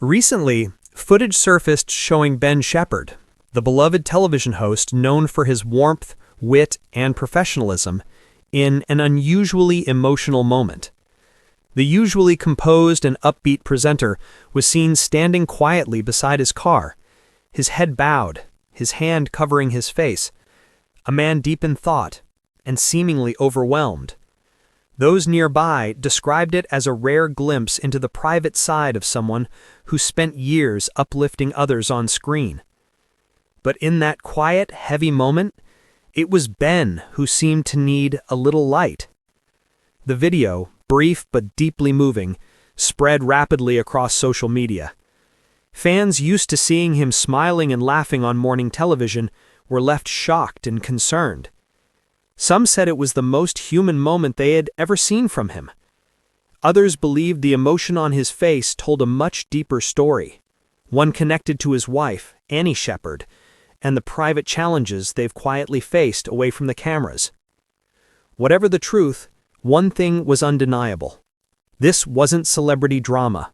Recently, footage surfaced showing Ben Shephard, the beloved television host known for his warmth, wit, and professionalism, in an unusually emotional moment. The usually composed and upbeat presenter was seen standing quietly beside his car, his head bowed, his hand covering his face, a man deep in thought and seemingly overwhelmed. Those nearby described it as a rare glimpse into the private side of someone who spent years uplifting others on screen. But in that quiet, heavy moment, it was Ben who seemed to need a little light. The video, brief but deeply moving, spread rapidly across social media. Fans used to seeing him smiling and laughing on morning television were left shocked and concerned. Some said it was the most human moment they had ever seen from him. Others believed the emotion on his face told a much deeper story, one connected to his wife, Annie Shephard, and the private challenges they've quietly faced away from the cameras. Whatever the truth, one thing was undeniable. This wasn't celebrity drama.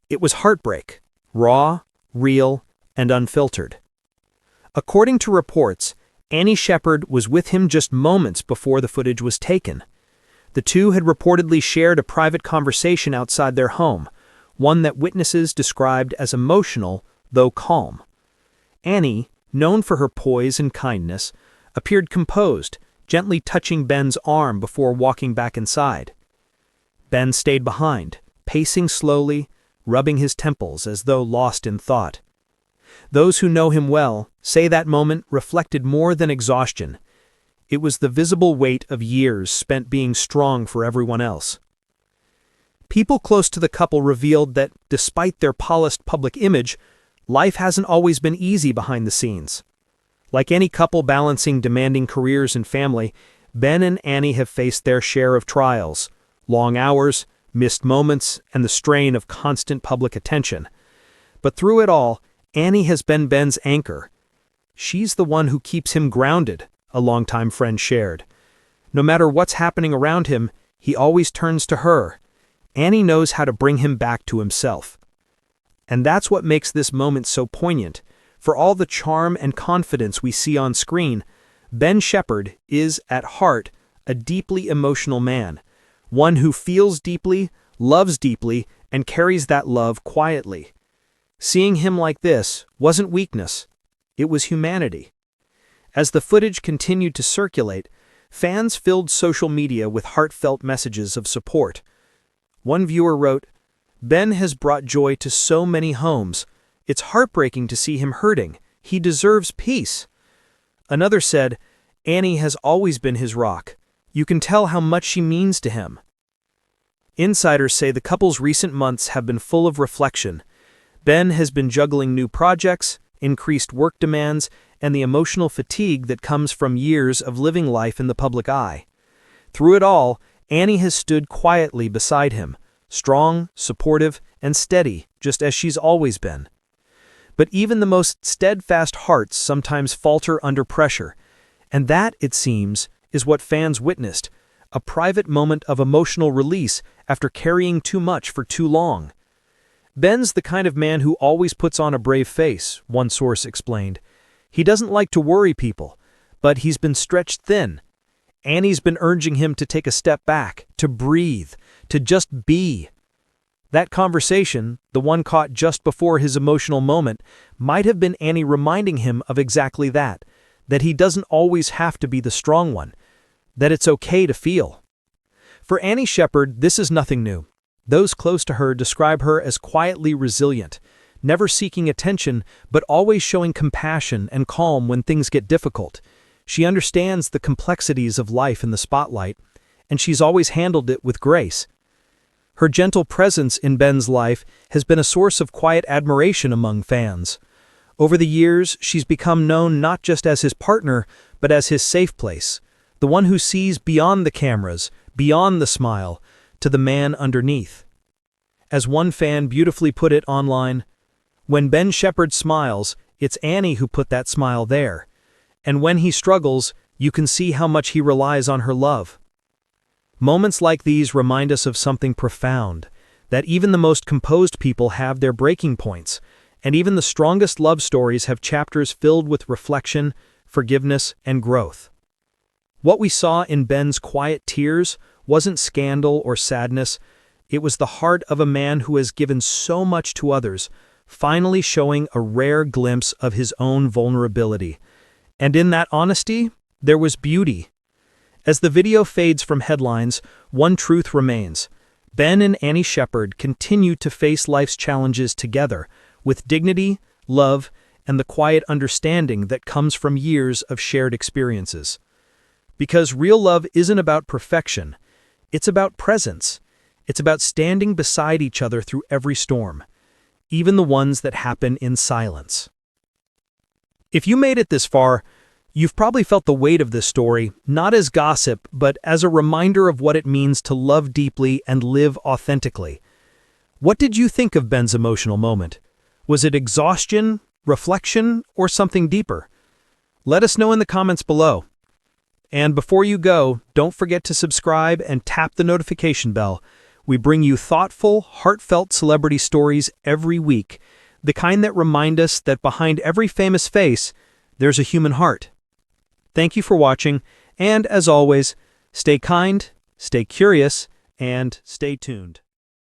It was heartbreak, raw, real, and unfiltered. According to reports, Annie Shephard was with him just moments before the footage was taken. The two had reportedly shared a private conversation outside their home, one that witnesses described as emotional, though calm. Annie, known for her poise and kindness, appeared composed, gently touching Ben's arm before walking back inside. Ben stayed behind, pacing slowly, rubbing his temples as though lost in thought. Those who know him well say that moment reflected more than exhaustion. It was the visible weight of years spent being strong for everyone else. People close to the couple revealed that, despite their polished public image, life hasn't always been easy behind the scenes. Like any couple balancing demanding careers and family, Ben and Annie have faced their share of trials, long hours, missed moments, and the strain of constant public attention. But through it all, Annie has been Ben's anchor. She's the one who keeps him grounded, a longtime friend shared. No matter what's happening around him, he always turns to her. Annie knows how to bring him back to himself. And that's what makes this moment so poignant. For all the charm and confidence we see on screen, Ben Shephard is, at heart, a deeply emotional man, one who feels deeply, loves deeply, and carries that love quietly. Seeing him like this wasn't weakness, it was humanity. As the footage continued to circulate, fans filled social media with heartfelt messages of support. One viewer wrote, "Ben has brought joy to so many homes. It's heartbreaking to see him hurting. He deserves peace." Another said, "Annie has always been his rock. You can tell how much she means to him." Insiders say the couple's recent months have been full of reflection. Ben has been juggling new projects, increased work demands, and the emotional fatigue that comes from years of living life in the public eye. Through it all, Annie has stood quietly beside him, strong, supportive, and steady, just as she's always been. But even the most steadfast hearts sometimes falter under pressure, and that, it seems, is what fans witnessed, a private moment of emotional release after carrying too much for too long. "Ben's the kind of man who always puts on a brave face," one source explained. "He doesn't like to worry people, but he's been stretched thin. Annie's been urging him to take a step back, to breathe, to just be." That conversation, the one caught just before his emotional moment, might have been Annie reminding him of exactly that he doesn't always have to be the strong one, that it's okay to feel. For Annie Shephard, this is nothing new. Those close to her describe her as quietly resilient, never seeking attention, but always showing compassion and calm when things get difficult. She understands the complexities of life in the spotlight, and she's always handled it with grace. Her gentle presence in Ben's life has been a source of quiet admiration among fans. Over the years, she's become known not just as his partner, but as his safe place, the one who sees beyond the cameras, beyond the smile, to the man underneath. As one fan beautifully put it online, "When Ben Shephard smiles, it's Annie who put that smile there. And when he struggles, you can see how much he relies on her love." Moments like these remind us of something profound, that even the most composed people have their breaking points, and even the strongest love stories have chapters filled with reflection, forgiveness, and growth. What we saw in Ben's quiet tears wasn't scandal or sadness. It was the heart of a man who has given so much to others, finally showing a rare glimpse of his own vulnerability. And in that honesty, there was beauty. As the video fades from headlines, one truth remains. Ben and Annie Shephard continue to face life's challenges together, with dignity, love, and the quiet understanding that comes from years of shared experiences. Because real love isn't about perfection, it's about presence. It's about standing beside each other through every storm, even the ones that happen in silence. If you made it this far, you've probably felt the weight of this story, not as gossip, but as a reminder of what it means to love deeply and live authentically. What did you think of Ben's emotional moment? Was it exhaustion, reflection, or something deeper? Let us know in the comments below. And before you go, don't forget to subscribe and tap the notification bell. We bring you thoughtful, heartfelt celebrity stories every week, the kind that remind us that behind every famous face, there's a human heart. Thank you for watching, and as always, stay kind, stay curious, and stay tuned.